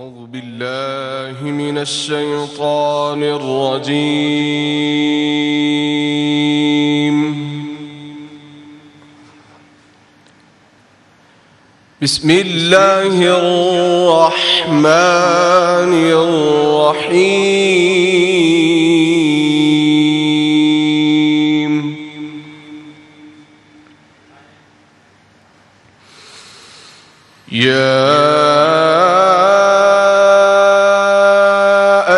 أعوذ بالله من الشيطان الرجيم. بسم الله الرحمن الرحيم. يا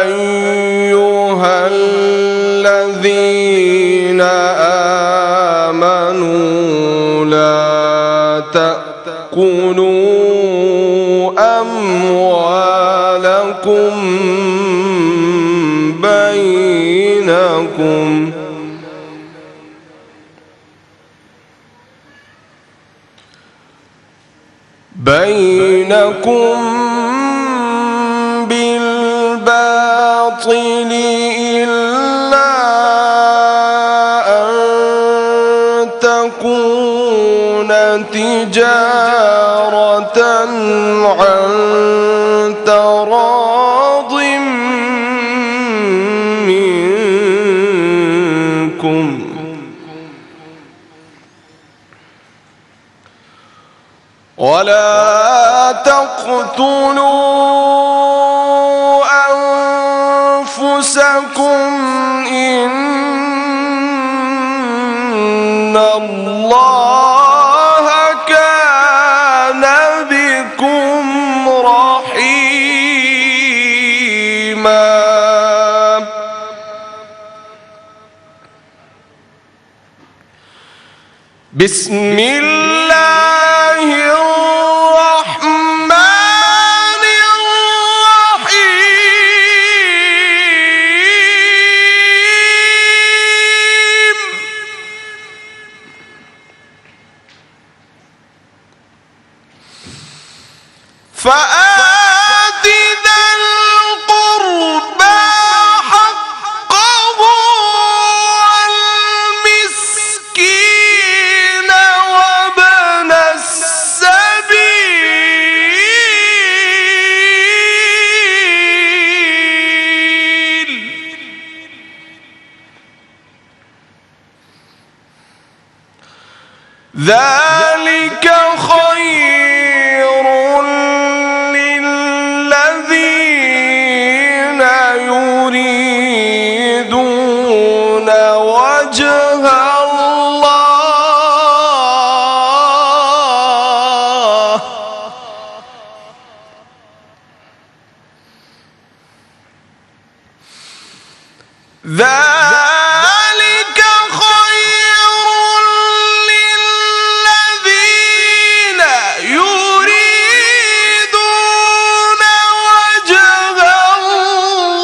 أيها الذين آمنوا لا تأكلوا أموالكم بينكم بالباطل إلا أن تكون تجارة عن تراض منكم ولا تقتلوا أنفسكم إن الله كان بكم رحيما. بسم الله الرحمن الرحيم. فآت ذا القربى حقه والمسكين وابن السبيل ذلك خير للذين يريدون وجه الله ذلك خير للذين يريدون وجه الله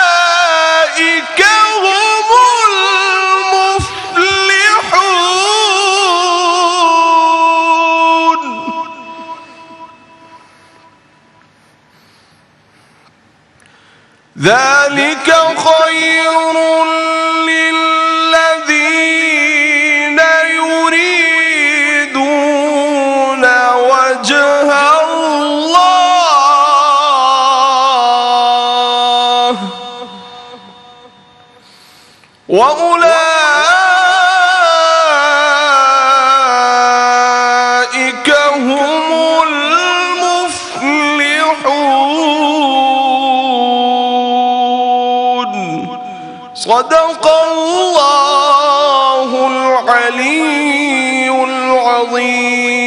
وأولئك هم المفلحون. ذلك خير للذين يريدون وجه الله وأولئك هم المفلحون. صدق الله العلي العظيم.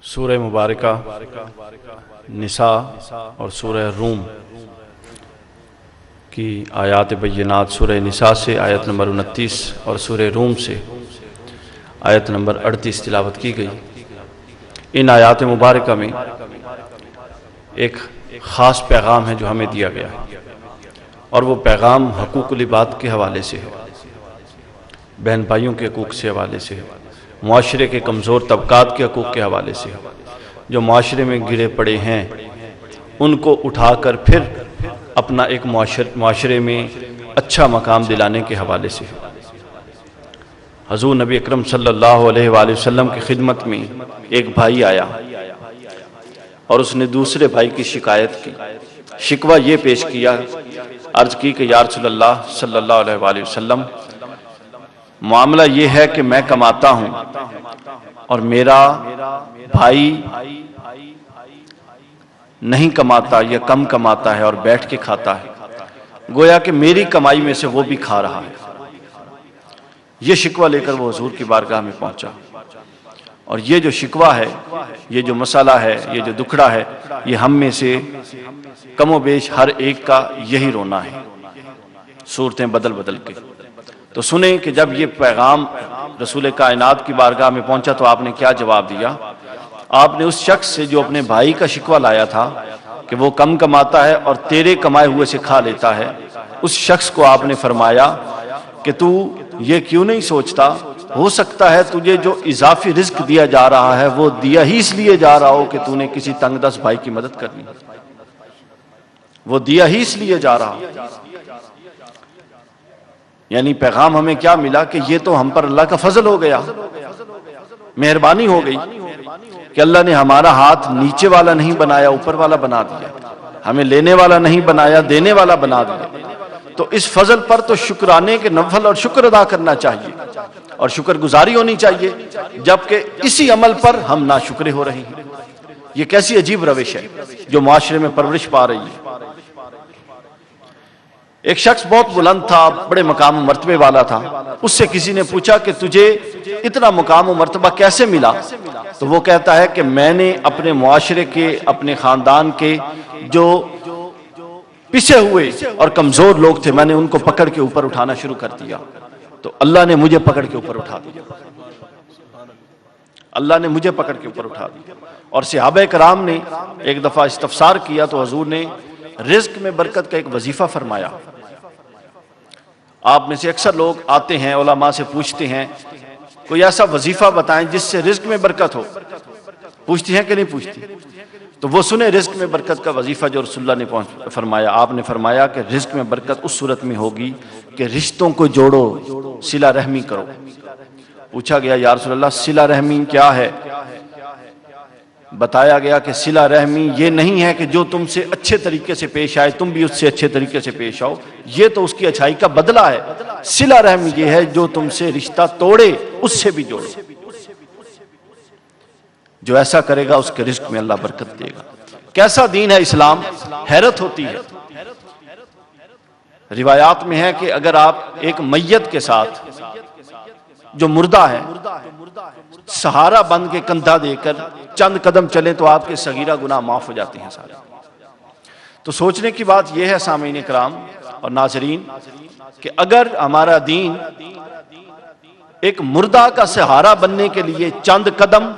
سورہ مبارکہ نساء اور سورہ روم کی آیات بینات سورہ نساء سے آیت نمبر 29 اور سورہ روم سے آیت نمبر 38 تلاوت کی گئی. ان آیات مبارکہ میں ایک خاص پیغام ہے جو ہمیں دیا گیا ہے، اور وہ پیغام حقوق العباد کے حوالے سے ہے، بہن بھائیوں کے حقوق سے حوالے سے ہے، معاشرے کے کمزور طبقات کے حقوق کے حوالے سے ہے. جو معاشرے میں گرے پڑے ہیں ان کو اٹھا کر پھر اپنا ایک معاشرے میں اچھا مقام دلانے کے حوالے سے۔ حضور نبی اکرم صلی اللہ علیہ وآلہ وسلم کی خدمت میں ایک بھائی آیا اور اس نے دوسرے بھائی کی شکایت کی، شکوہ یہ پیش کیا، عرض کی کہ یا رسول اللہ صلی اللہ علیہ وآلہ وسلم، معاملہ یہ ہے کہ میں کماتا ہوں اور میرا بھائی نہیں کماتا یا کم کماتا ہے اور بیٹھ کے کھاتا ہے، گویا کہ میری کمائی میں سے وہ بھی کھا رہا ہے۔ یہ شکوہ لے کر وہ حضور کی بارگاہ میں پہنچا، اور یہ جو شکوہ ہے، یہ جو مسئلہ ہے، یہ جو دکھڑا ہے، یہ ہم میں سے کم و بیش ہر ایک کا یہی رونا ہے، صورتیں بدل بدل کے۔ تو سنیں کہ جب یہ پیغام رسول کائنات کی بارگاہ میں پہنچا تو آپ نے کیا جواب دیا۔ آپ نے اس شخص سے جو اپنے بھائی کا شکوہ لایا تھا کہ وہ کم کماتا ہے اور تیرے کمائے ہوئے سے کھا لیتا ہے، اس شخص کو آپ نے فرمایا کہ تو یہ کیوں نہیں سوچتا، ہو سکتا ہے تجھے جو اضافی رزق دیا جا رہا ہے وہ دیا ہی اس لیے جا رہا ہو کہ تو نے کسی تنگ دست بھائی کی مدد کرنی، وہ دیا ہی اس لیے جا رہا ہو۔ یعنی پیغام ہمیں کیا ملا کہ یہ تو ہم پر اللہ کا فضل ہو گیا، مہربانی ہو گئی کہ اللہ نے ہمارا ہاتھ نیچے والا نہیں بنایا، اوپر والا بنا دیا، ہمیں لینے والا نہیں بنایا، دینے والا بنا دیا۔ تو اس فضل پر تو شکرانے کے نفل اور شکر ادا کرنا چاہیے اور شکر گزاری ہونی چاہیے، جبکہ اسی عمل پر ہم ناشکرے ہو رہے ہیں۔ یہ کیسی عجیب روش ہے جو معاشرے میں پرورش پا رہی ہے۔ ایک شخص بہت بلند تھا، بڑے مقام و مرتبے والا تھا، اس سے کسی نے پوچھا کہ تجھے اتنا مقام و مرتبہ کیسے ملا؟ تو وہ کہتا ہے کہ میں نے اپنے معاشرے کے، اپنے خاندان کے جو پسے ہوئے اور کمزور لوگ تھے، میں نے ان کو پکڑ کے اوپر اٹھانا شروع کر دیا، تو اللہ نے مجھے پکڑ کے اوپر اٹھا دیا، اللہ نے مجھے پکڑ کے اوپر اٹھا دیا۔ اور صحابہ کرام نے ایک دفعہ استفسار کیا تو حضور نے رزق میں برکت کا ایک وظیفہ فرمایا۔ آپ میں سے اکثر لوگ آتے ہیں، علماء سے پوچھتے ہیں کوئی ایسا وظیفہ بتائیں جس سے رزق میں برکت ہو، پوچھتی ہیں کہ نہیں پوچھتی؟ تو وہ سنیں رزق میں برکت کا وظیفہ جو رسول اللہ نے فرمایا۔ آپ نے فرمایا کہ رزق میں برکت اس صورت میں ہوگی کہ رشتوں کو جوڑو، صلہ رحمی کرو۔ پوچھا گیا یا رسول اللہ صلہ رحمی کیا ہے؟ بتایا گیا کہ صلہ رحمی یہ نہیں ہے کہ جو تم سے اچھے طریقے سے پیش آئے تم بھی اس سے اچھے طریقے سے پیش آؤ، یہ تو اس کی اچھائی کا بدلہ ہے۔ صلہ رحمی یہ ہے جو تم سے رشتہ توڑے اس سے بھی جوڑو، جو ایسا کرے گا اس کے رزق میں اللہ برکت دے گا۔ کیسا دین ہے اسلام، حیرت ہوتی ہے۔ روایات میں ہے کہ اگر آپ ایک میت کے ساتھ جو مردہ ہے سہارا بند کے کندھا دے کر چند قدم چلیں تو آپ کے صغیرہ گناہ معاف ہو جاتے ہیں سارے۔ تو سوچنے کی بات یہ ہے سامعین کرام اور ناظرین کہ اگر ہمارا دین ایک مردہ کا سہارا بننے کے لیے چند قدم،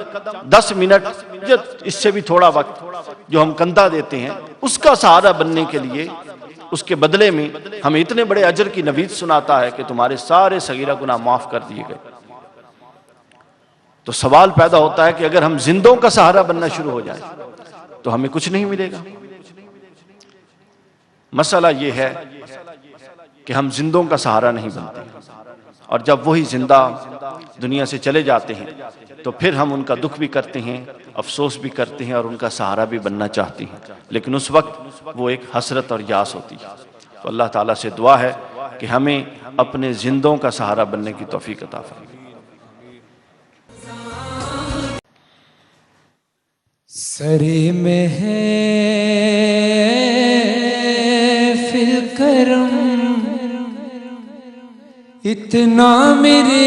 10 منٹ یا اس سے بھی تھوڑا وقت جو ہم کندھا دیتے ہیں اس کا سہارا بننے کے لیے، اس کے بدلے میں ہمیں اتنے بڑے اجر کی نوید سناتا ہے کہ تمہارے سارے صغیرہ گناہ معاف کر دیے گئے، تو سوال پیدا ہوتا ہے کہ اگر ہم زندوں کا سہارا بننا شروع ہو جائے تو ہمیں کچھ نہیں ملے گا۔ مسئلہ یہ ہے کہ ہم زندوں کا سہارا نہیں بنتے، اور جب وہی زندہ دنیا سے چلے جاتے ہیں تو پھر ہم ان کا دکھ بھی کرتے ہیں، افسوس بھی کرتے ہیں اور ان کا سہارا بھی بننا چاہتے ہیں، لیکن اس وقت وہ ایک حسرت اور یاس ہوتی ہے۔ تو اللہ تعالیٰ سے دعا ہے کہ ہمیں اپنے زندوں کا سہارا بننے کی توفیق عطا فرمائے۔ سرے میں ہے فی الکرم اتنا میرے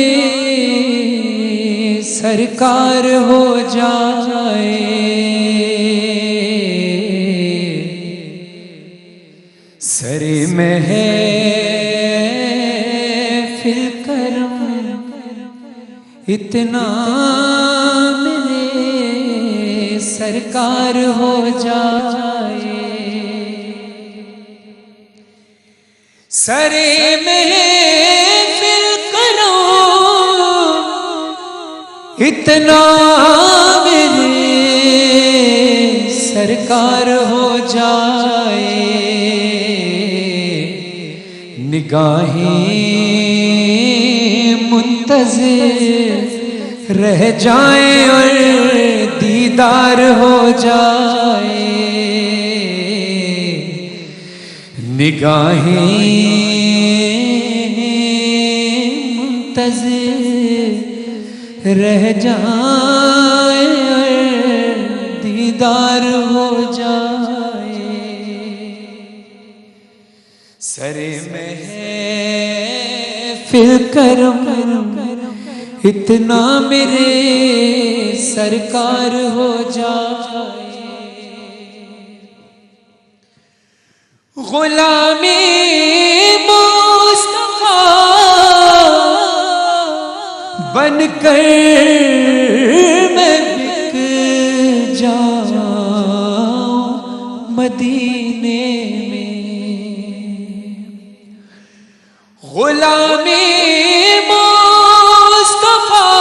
سرکار ہو جائے، سرے میں ہے فی الکرم اتنا سرکار ہو جائے، سرے میں فل کرو اتنا میرے سرکار ہو جائے، نگاہیں منتظر رہ جائیں اور دیدار ہو جائے، نگاہیں منتظر رہ جائیں اور دیدار ہو جائے، سر محفل کرم اتنا میرے سرکار ہو جائے، غلامی مصطفیٰ بن کر میں بک جاؤں مدینے میں، غلامی مصطفیٰ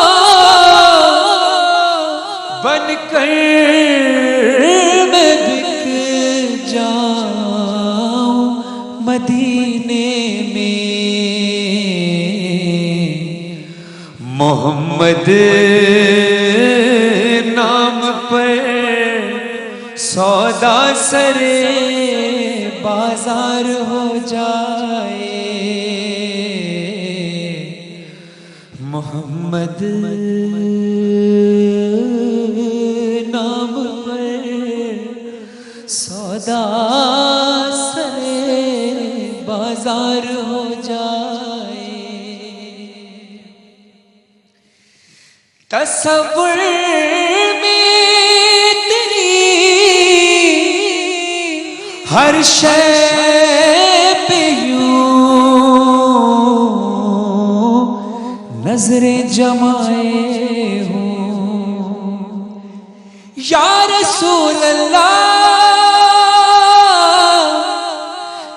بن کر میں بک جاؤں مدینے میں، محمد نام پر سودا سرے بازار ہو جائے، محمد نام پر سودا سرے بازار ہو جائے، تصور میں تیری ہر شے پہ یوں نظریں جمائے ہوں، یا رسول اللہ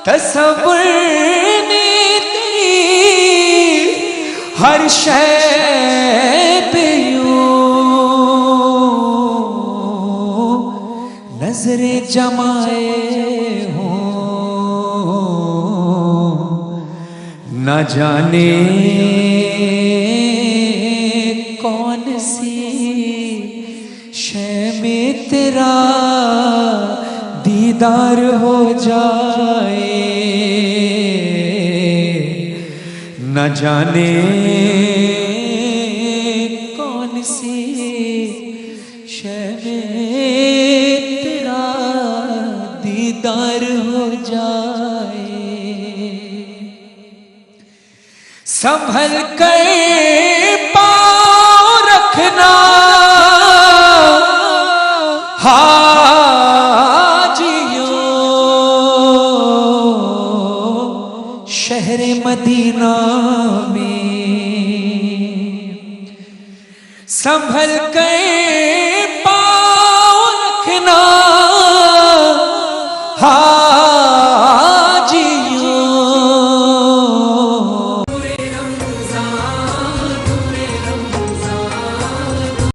تصور میں تیری ہر شے پہ نظریں جمائے ہوں، نہ جانے کون سی شے میں تیرا دیدار ہو جائے، نہ جانے کون سی شے میں دیدار ہو جائے، سنبھل کر پاؤں رکھنا حاجیوں شہر مدینہ میں، سنبھل کر